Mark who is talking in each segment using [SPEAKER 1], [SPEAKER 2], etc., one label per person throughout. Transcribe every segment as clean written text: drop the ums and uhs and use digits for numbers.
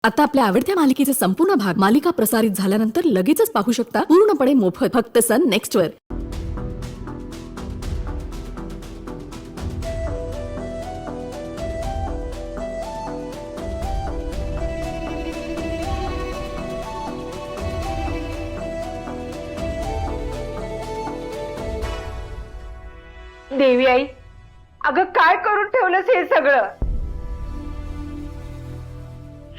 [SPEAKER 1] आता आपल्या आवडत्या मालिकेचे संपूर्ण भाग मालिका प्रसारित झाल्यानंतर लगेचच पाहू शकता पूर्णपणे मोफत फक्त सन नेक्स्ट वर.
[SPEAKER 2] देवी आई, अगं काय करून ठेवलंस हे सगळं?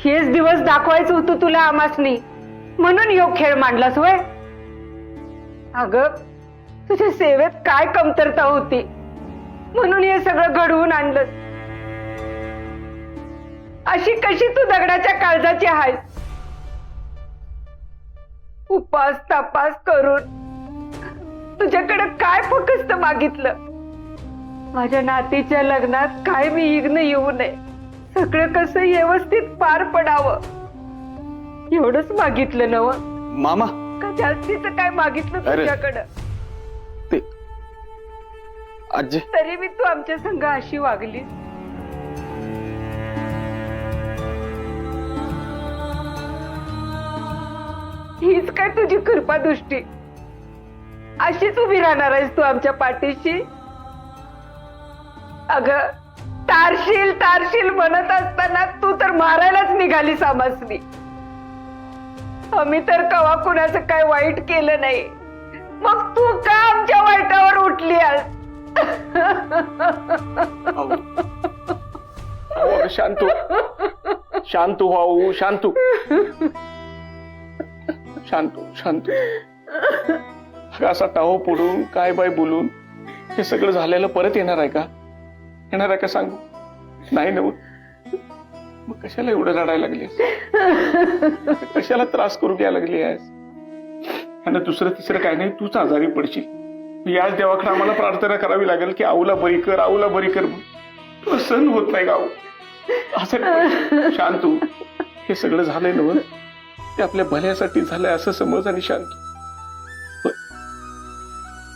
[SPEAKER 2] हेच दिवस दाखवायचं होतं तुला आमासनी, म्हणून ह्यो खेळ मांडलास होय? अगं तुझ्या सेवेत काय कमतरता होती म्हणून हे सगळं घडवून आणलं. अशी कशी तू दगडाच्या काळजाची आहेस? उपास तपास करून तुझ्याकडे काय फकस्त मागितलं? माझ्या नातीच्या लग्नात काय मी विघ्न येऊ नये, सगळं कसं व्यवस्थित पार पडावं एवढंच मागितलं नव
[SPEAKER 3] मामा.
[SPEAKER 2] का जास्तीच काय मागितलं तुझ्याकडं?
[SPEAKER 3] ते आजी,
[SPEAKER 2] तरी मी तू आमच्या संग अशी वागलीस. हीच काय तुझी कृपा दृष्टी? अशीच उभी राहणार आहेस तू आमच्या पाठीशी? अगं तारशील तारशील म्हणत असताना तू तर मारायलाच निघालीस आमासनी. आम्ही तर कवा कुणाचं काय वाईट केलं नाही, मग तू का आमच्या वाईटावर उठली आहेस?
[SPEAKER 3] शांतू शांतू भाऊ, शांतू शांतू शांतू. असा टाहो पडून काय बाय बोलून हे सगळं झालेलं परत येणार आहे का? येणार आहे का सांगू? नाही ना. मग कशाला एवढं रडायला लागलीस? कशाला त्रास करू घ्यायला लागली आहेस? आणि दुसरं तिसरं काय नाही, तूच आजारी पडशील. याच देवाकडे आम्हाला प्रार्थना करावी लागेल की आऊला बरी कर, आऊला बरी कर. तुला सहन होत नाही गाऊ असं. शांतू, हे सगळं झालंय ना, ते आपल्या भल्यासाठी झालंय असं समज. आणि शांतू,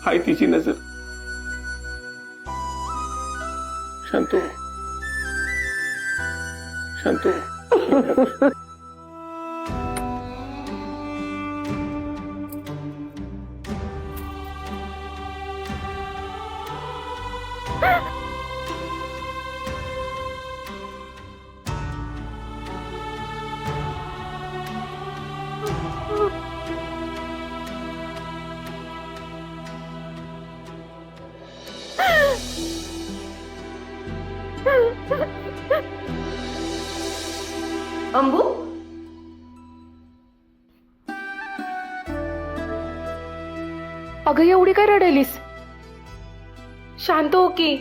[SPEAKER 3] हाय तिची नजर. शांतू शांतू.
[SPEAKER 2] अंबू, अगं एवढी काय रडायलीस? शांत हो की.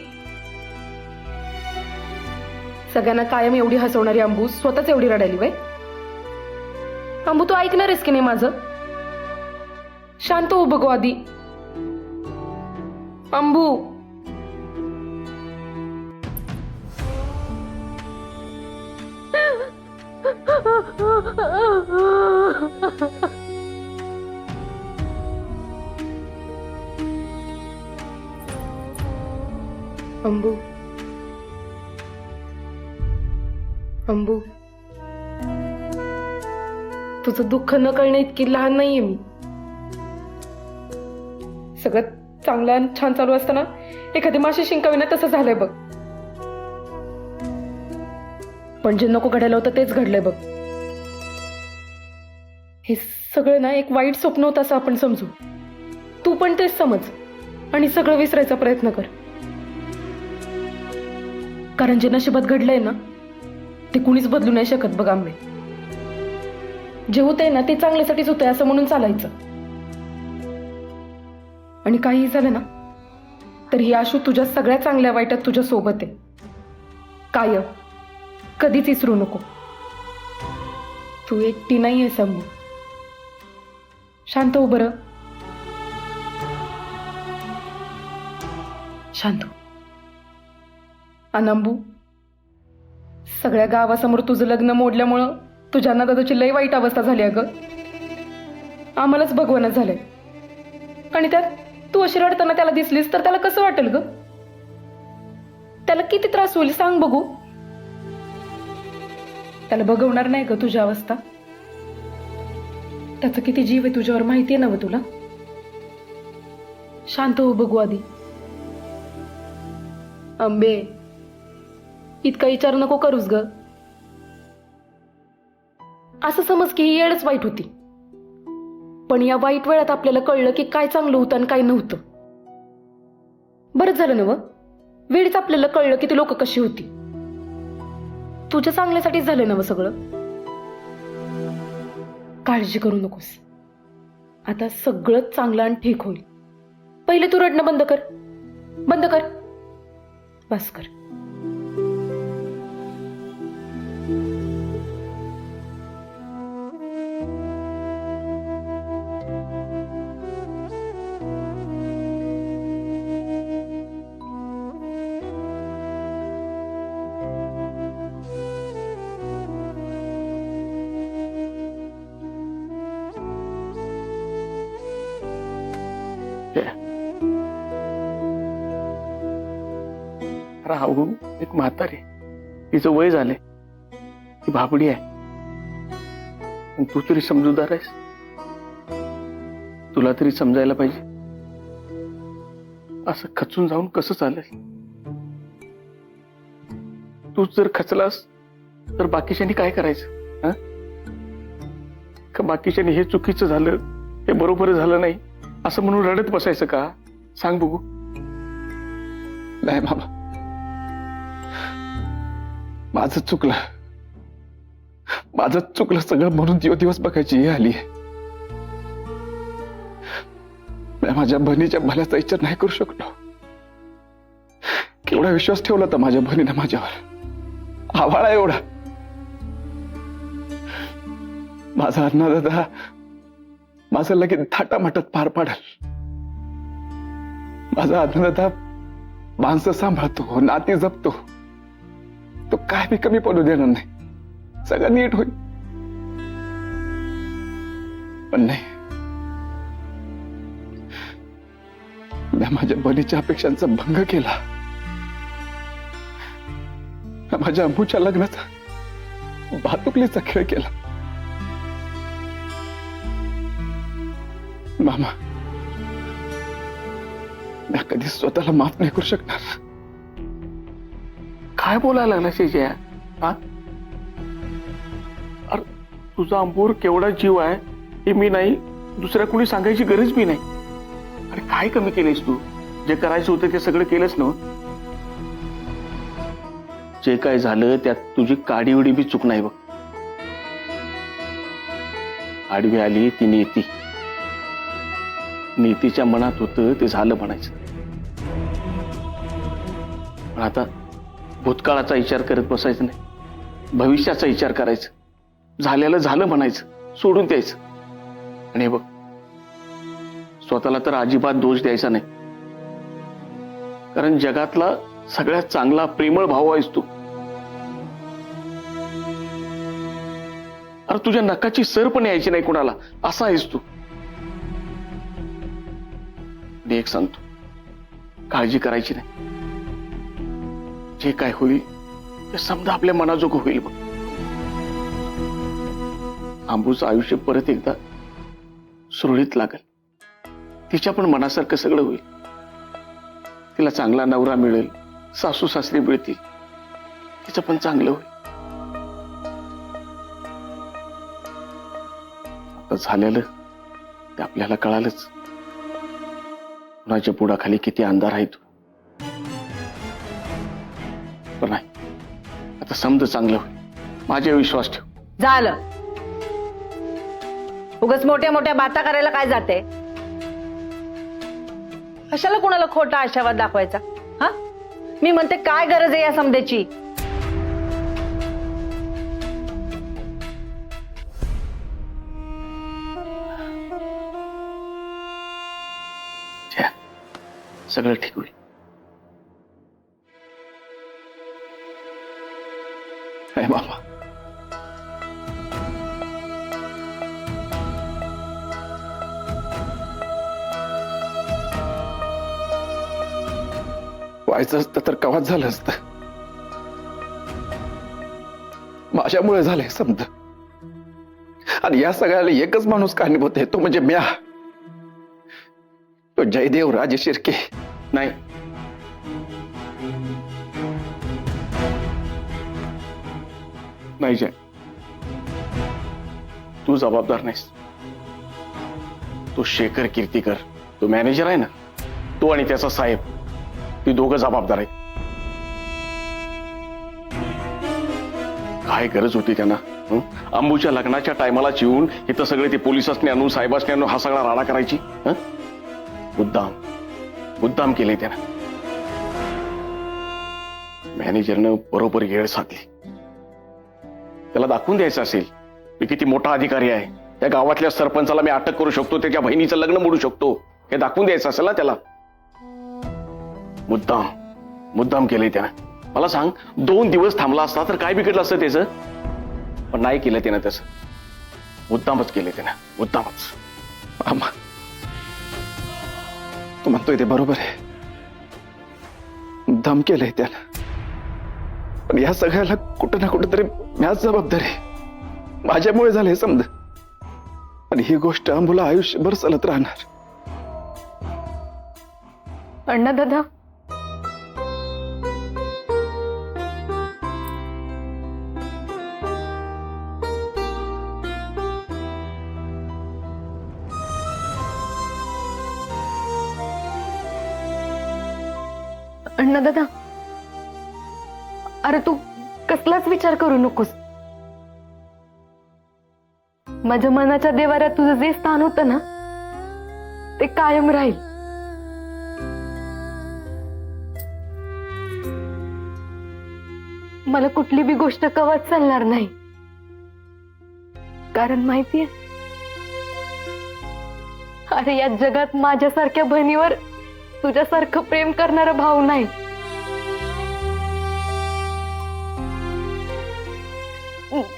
[SPEAKER 2] सगळ्यांना कायम एवढी हसवणारी अंबू स्वतःच एवढी रडायली वय? अंबू, तू ऐकणार आहेस की नाही माझं? शांत हो बघू आधी. अंबू, अंबू, अंबू, तुझं दुःख न कळणे इतकी लहान नाहीये मी. सगळं चांगलं आणि छान चालू असताना एखादी माशी शिंकाविना तसं झालंय बघ. पण जे नको घडायला होतं तेच घडलंय बघ. हे सगळं ना एक वाईट स्वप्न होतं असं आपण समजू. तू पण तेच समज आणि सगळं विसरायचा प्रयत्न कर. कारण जे नशिबात घडलंय ना ते कुणीच बदलू नाही शकत बघ आंबे. जे होतंय ना ते चांगल्यासाठीच होतंय असं म्हणून चालायचं. आणि काहीही झालं ना तर ही आशू तुझ्या सगळ्या चांगल्या वाईटात तुझ्या सोबत आहे कायम. कधीच विसरू नको. तू एकटी नाहीये अंबू. शांत हो बरं. शांत हो. अनंबू, सगळ्या गावासमोर तुझं लग्न मोडल्यामुळं तुझ्या दादाची लई वाईट अवस्था झाली अगं. आम्हालाच भगवानच झालंय. आणि त्यात तू अशी रडताना त्याला दिसलीस तर त्याला कसं वाटेल ग? त्याला किती त्रास होईल सांग बघू.
[SPEAKER 4] त्याला बघवणार नाही ग तुझी अवस्था? त्याचा किती जीव आहे तुझ्यावर माहिती आहे ना व तुला? शांत हो बघू आधी. अंबे, इतका विचार नको करूस ग. असं समज की ही येडच वाईट होती, पण या वाईट वेळात आपल्याला कळलं की काय चांगलं होतं आणि काय नव्हतं. बरंच झालं ना व, वेळीच आपल्याला कळलं की ती लोक कशी होती. तुझ्या चांगल्यासाठीच झालं ना व सगळं. काळजी करू नकोस, आता सगळं चांगलं आणि ठीक होईल. पहिले तू रडणं बंद कर, बंद कर, बस कर.
[SPEAKER 3] राहू एक म्हातारी, तिचं वय झाले, ती भाबडी आहे. पण तू तरी समजूतदार आहेस, तुला तरी समजायला पाहिजे. असं खचून जाऊन कसं चालेल? तूच जर खचलास तर बाकीच्यांनी काय करायचं? का बाकीच्यांनी हे चुकीचं झालं, हे बरोबर झालं नाही असं म्हणून रडत बसायचं का? सांग बघू.
[SPEAKER 5] नाही मामा, माझं चुकलं, माझं चुकलं सगळं म्हणून दिवस बघायची हे आली. माझ्या बहिणीच्या भल्याचा विचार नाही करू शकलो. केवढा विश्वास ठेवला तर माझ्या बहिणीने माझ्यावर, आवाळा एवढा. माझा अन्नदादा माझं लगेच थाटामाटात पार पाडल. माझा अन्नदादा माणसं सांभाळतो, नाती जपतो, तो काय बी कमी पडू देणार नाही, सगळं नीट होईल. पण नाही, मी माझ्या बहिणीच्या अपेक्षांचा भंग केला. माझ्या अंबूच्या लग्नाचा भातुकलीचा खेळ केला. मामा, मी कधी स्वतःला माफ नाही करू शकणार.
[SPEAKER 3] काय बोलायला लागला शेजया? अरे तुझा अंबूर केवढा जीव आहे हे मी नाही, दुसऱ्या कोणी सांगायची गरज बी नाही. अरे काय कमी केलेस तू? जे करायचं होतं ते सगळं केलंच ना. जे काय झालं त्यात तुझी काडीवडी बी चूक नाही बघ. आडवी आली ती नीती, नीतीच्या मनात होतं ते झालं म्हणायचं. पण आता भूतकाळाचा विचार करत बसायचं नाही, भविष्याचा विचार करायचं. झालेलं झालं म्हणायचं, सोडून द्यायचं. आणि हे बघ, स्वतःला तर अजिबात दोष द्यायचा नाही, कारण जगातला सगळ्यात चांगला प्रेमळ भाऊ आहेस तू. अरे तुझ्या नकाची सर पण यायची नाही कुणाला, असा आहेस तू. आणि एक सांगतो, काळजी करायची नाही. जे काय होईल ते समजा आपल्या मनाजोगं होईल बघ. आंबूचं आयुष्य परत एकदा सुरळीत लागल, तिच्या पण मनासारखं सगळं होईल. तिला चांगला नवरा मिळेल, सासू सासरी मिळतील, तिचं पण चांगलं होईल. आता झालेलं ते आपल्याला कळालंच, कुणाच्या बुडाखाली किती अंधार आहे. तू पण नाही, आता समज चांगलं होईल, माझ्यावर विश्वास ठेव.
[SPEAKER 2] झालं, उगाच मोठ्या मोठ्या बाता करायला काय जाते? कशाला कुणाला खोटा आशावाद दाखवायचा? हा, मी म्हणते काय गरज आहे या समजेची?
[SPEAKER 3] सगळं ठीक होईल.
[SPEAKER 5] नाही मामा, व्हायचं असतं तर कवाच झालं असतं. माझ्यामुळे झालंय समज. आणि या सगळ्याला एकच माणूस कारणीभूत आहे, तो म्हणजे म्या, तो जयदेव राजे शिर्के.
[SPEAKER 3] नाही, नाही जय, तू जबाबदार नाहीस. तो शेखर कीर्तीकर, तो मॅनेजर आहे ना, तो आणि त्याचा साहेब, ती दोघं जबाबदार आहेत. काय गरज होती त्यांना हं? अंबूच्या लग्नाच्या टायमाला चिवून इथं सगळे ते पोलिसांनी आणून साहेबांनी आणून हा सगळा राडा करायची. हं? मुद्दाम केले त्यानं. मॅनेजरनं बरोबर येळ साधली. त्याला दाखवून द्यायचं असेल मी किती मोठा अधिकारी आहे, त्या गावातल्या सरपंचाला मी अटक करू शकतो, त्याच्या बहिणीचं लग्न मोडू शकतो, हे दाखवून द्यायचं असेल ना त्याला. मुद्दाम केलंय त्यानं. मला सांग, 2 दिवस थांबला असता तर काय बिघडलं असतं त्याचं? पण नाही केलं त्यानं तसं. मुद्दामच केले त्यानं, मुद्दामच.
[SPEAKER 5] मामा, तू म्हणतोय ते बरोबर आहे, मुद्दाम केलंय त्याला. पण या सगळ्याला कुठं ना कुठं तरी म्याच जबाबदार आहे. माझ्यामुळे झालंय समज. आणि ही गोष्ट अंबूला आयुष्यभर चालत राहणार.
[SPEAKER 4] अण्णा दादा, अण्णा दादा, अरे तू कसलाच विचार करू नकोस. माझ्या मनाच्या देवाऱ्यात तुझं जे स्थान होतं ना, ते कायम राहील. मला कुठली बी गोष्ट कवच चालणार नाही. कारण माहितीये, अरे या जगात माझ्यासारख्या बहिणीवर तुझ्यासारखं प्रेम करणारा भाऊ नाही.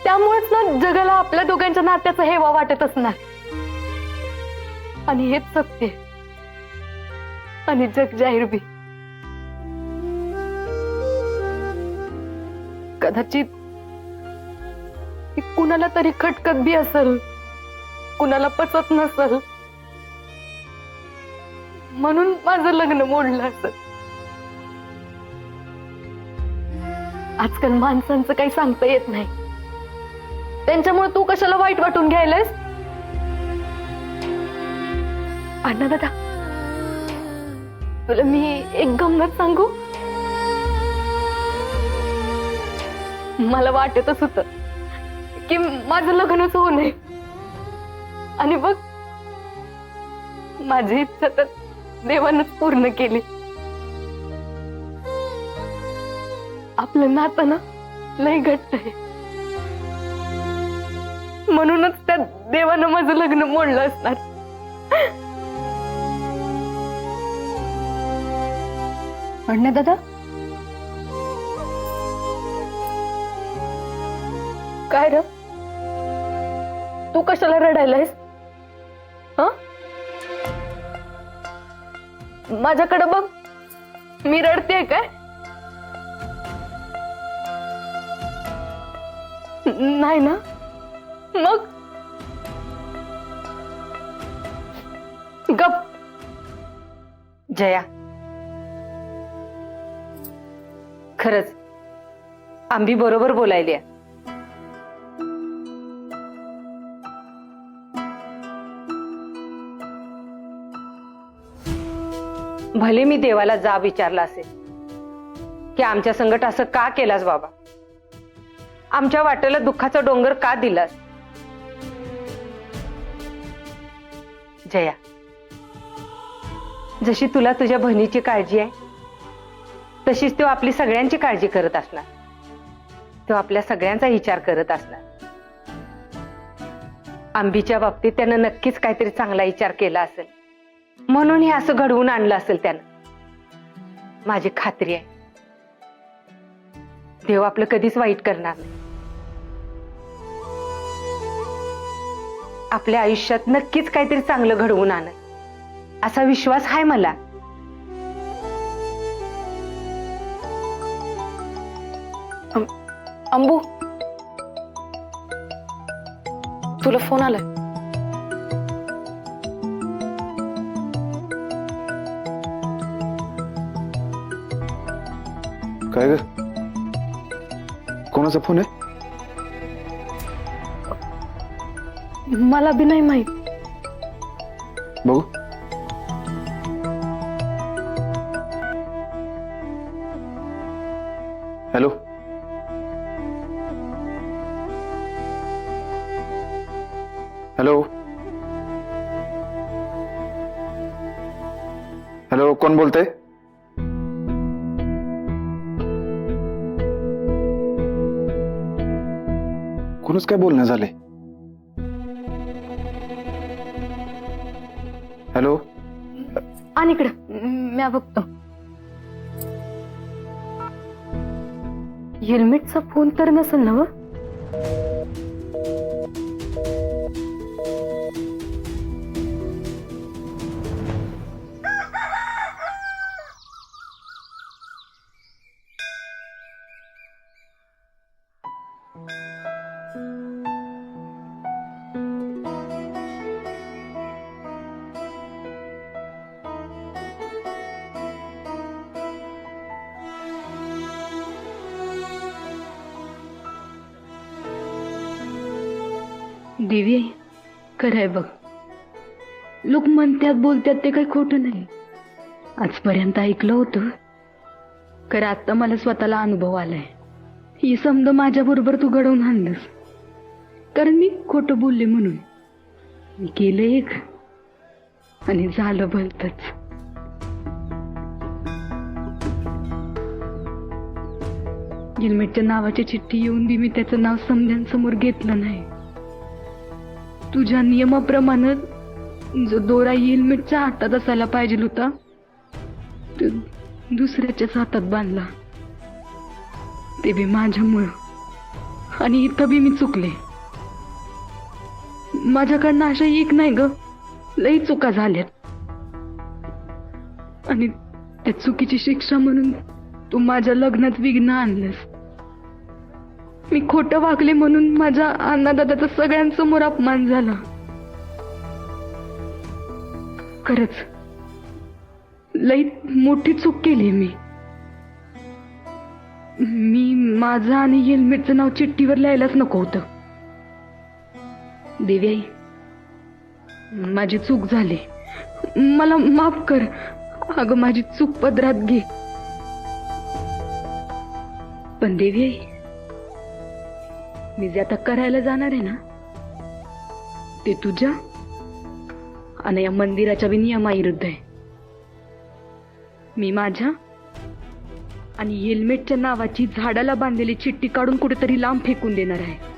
[SPEAKER 4] त्यामुळेच ना जगाला आपल्या दोघांच्या नात्याचा हेवा वाटत असणार. आणि हेच सत्य आहे. आणि जग जाहीर बी. कदाचित ती कुणाला तरी खटकत बी असेल, कुणाला पचत नसल, म्हणून माझं लग्न मोडलं असेल. आजकाल माणसांचं काही सांगता येत नाही. त्यांच्यामुळे तू कशाला वाईट वाटून घ्यायलायस? अण्णा दादा, तुला मी एक गंमत सांगू? मला वाटतच होत की माझं लग्नच होऊ नये. आणि बघ, माझी इच्छा तर देवानच पूर्ण केली. आपलं नातं ना लय घट्ट आहे. म्हणूनच त्या देवानं माझं लग्न मोडलं असणार. अण्णा दादा, काय र, तू कशाला रडायलायस? हा, माझ्याकडे बघ, मी रडते काय? नाही ना? मग गप.
[SPEAKER 2] जया, खरंच आंबी बरोबर बोलायली. भले मी देवाला जा विचारला असेल की आमच्या संकट असं का केलास बाबा, आमच्या वाटेला दुःखाचा डोंगर का दिलास. जया, जशी तुला तुझ्या बहिणीची काळजी आहे, तशीच तो आपली सगळ्यांची काळजी करत असणार. तो आपल्या सगळ्यांचा विचार करत असणार. आंबीच्या बाबतीत त्यानं नक्कीच काहीतरी चांगला विचार केला असेल, म्हणून हे असं घडवून आणलं असेल त्यानं. माझी खात्री आहे देव आपलं कधीच वाईट करणार नाही. आपल्या आयुष्यात नक्कीच काहीतरी चांगलं घडवून आणेल असा विश्वास आहे मला.
[SPEAKER 4] अंबू, तुला फोन आलाय?
[SPEAKER 5] काय ग? कोणाचा फोन आहे?
[SPEAKER 4] मला बी नाही माहित.
[SPEAKER 5] बघू. हॅलो. हॅलो. हॅलो, कोण बोलतंय? कोणच काय बोलणं झालंय? हॅलो.
[SPEAKER 4] आणि इकडं म्या बघतो. हेल्मेटचा फोन तर नसेल ना?
[SPEAKER 2] दिव्य खरंय बघ. लोक म्हणतात बोलतात ते काही खोटं नाही. आजपर्यंत ऐकलं होतं, खरं आता मला स्वतःला अनुभव आलाय. ही समज माझ्या बरोबर तू घडवून आणलंस, कारण मी खोटं बोलले म्हणून. मी केलं एक आणि झालं भलतच. हेल्मेटच्या नावाची चिठ्ठी येऊन बी मी त्याचं नाव समजांसमोर घेतलं नाही. तुझ्या नियमाप्रमाणे जो दोरा हेल्मेटच्या हातात असायला पाहिजे होता तो दुसऱ्याच्याच हातात बांधला. ते बी माझ्यामुळं. आणि इथं बी मी चुकले. माझ्याकडनं अशा एक नाही ग, लई चुका झाल्यात. आणि त्या चुकीची शिक्षा म्हणून तू माझ्या लग्नात विघ्न आणलंस. मी खोटं वागले म्हणून माझ्या अन्नदात्याचा सगळ्यांसमोर अपमान झाला. खरंच लई मोठी चूक केली मी. माझं आणि हेल्मेटचं नाव चिठ्ठीवर लिहायलाच नको होतं. देव्याई, माझी चूक झाली, मला माफ कर. अगं माझी चूक पदरात घे. पण देव्याई, मी जे आता करायला जाणार आहे ना ते तुझ्या आणि या मंदिराच्या बी नियमाविरुद्ध आहे. मी माझ्या आणि हेल्मेटच्या नावाची झाडाला बांधलेली चिठ्ठी काढून कुठेतरी लांब फेकून देणार आहे.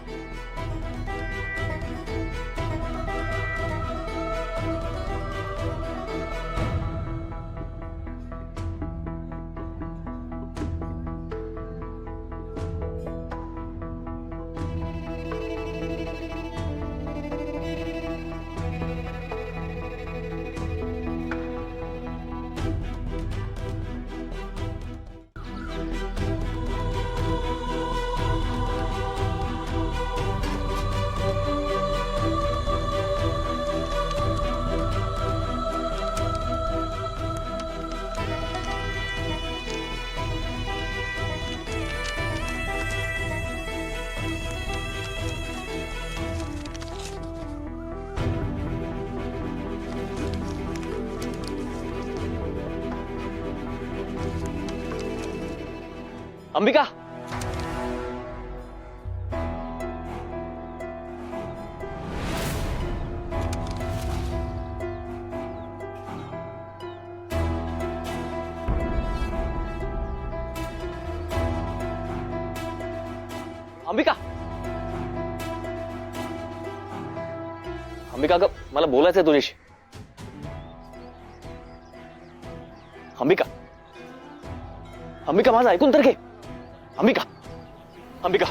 [SPEAKER 6] अंबिका, अंबिका, अंबिका ग, मला बोलायचंय तुझ्याशी. अंबिका, अंबिका माझं ऐकून तर घे. अंबिका, अंबिका,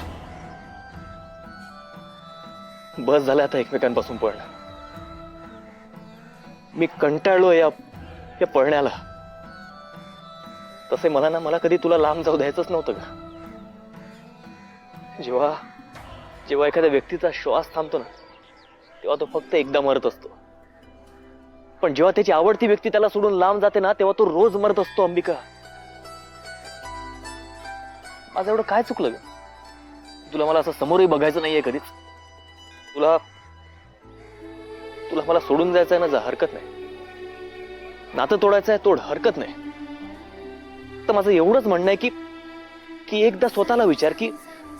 [SPEAKER 6] बस झालं आता एकमेकांपासून पळणं. मी कंटाळलोय या पळण्याला. तसे मला कधी तुला लांब जाऊ द्यायचंच नव्हतं का. जेव्हा एखाद्या व्यक्तीचा श्वास थांबतो ना, तेव्हा तो फक्त एकदा मरत असतो. पण जेव्हा त्याची आवडती व्यक्ती त्याला सोडून लांब जाते ना, तेव्हा तो रोज मरत असतो. अंबिका, माझं एवढं काय चुकलं ग? तुला मला असं समोरही बघायचं नाहीये कधीच? तुला तुला मला सोडून जायचंय ना, जा, हरकत नाही. नातं तोडायचंय, तोड, हरकत नाही. तर माझं एवढंच म्हणणं आहे की एकदा स्वतःला विचार की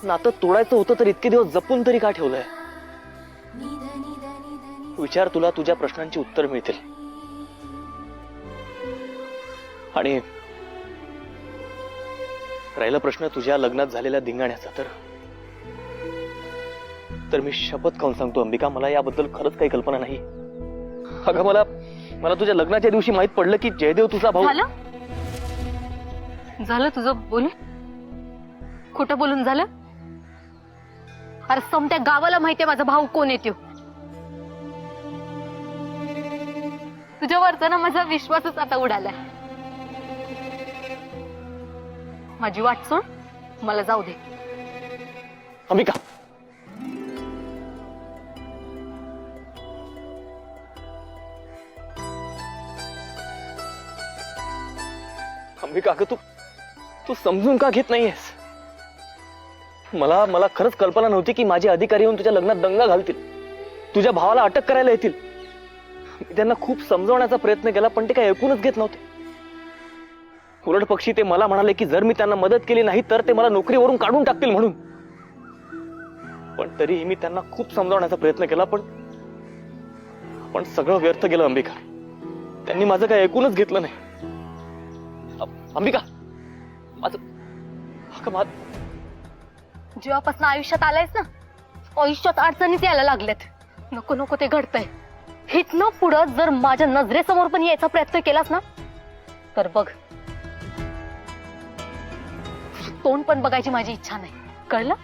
[SPEAKER 6] नातं तोडायचं होतं तर इतके दिवस जपून तरी का ठेवलंय? विचार, तुला तुझ्या प्रश्नांची उत्तर मिळतील. आणि राहिला प्रश्न तुझ्या लग्नात झालेल्या धिंगाण्याचा, तर मी शपथ खाऊन सांगतो अंबिका, मला याबद्दल खरंच काही कल्पना नाही. अगं, मला तुझ्या लग्नाच्या दिवशी माहित पडलं की जयदेव तुझा भाऊ.
[SPEAKER 7] झालं तुझं बोलून? खोटं बोलून झालं? अरे समत्या गावाला माहितीये माझा भाऊ कोण येतो. तुझ्यावरचा ना माझा विश्वासच आता उडालाय. माझी वाट सोड, मला जाऊ दे.
[SPEAKER 6] अंबिका, अंबिका, अगं तू समजून का घेत नाहीयेस? मला खरंच कल्पना नव्हती की माझे अधिकारी येऊन तुझ्या लग्नात दंगा घालतील, तुझ्या भावाला अटक करायला येतील. मी त्यांना खूप समजवण्याचा प्रयत्न केला, पण ते काही ऐकूनच घेत नव्हते. उलट पक्षी ते मला म्हणाले की जर मी त्यांना मदत केली नाही तर ते मला नोकरीवरून काढून टाकतील म्हणून. पण तरीही मी त्यांना खूप समजावण्याचा प्रयत्न केला, पण सगळं व्यर्थ गेलं अंबिका. त्यांनी माझं काही ऐकूनच घेतलं नाही. अंबिका,
[SPEAKER 7] जेव्हापासून आयुष्यात आलायस ना, आयुष्यात अडचणीच यायला लागल्यात. नको नको ते घडतंय. हितनं पुढं जर माझ्या नजरेसमोर पण यायचा प्रयत्न केलास ना, तर बघ, तोंड पण बघायची माझी इच्छा नाही, कळलं?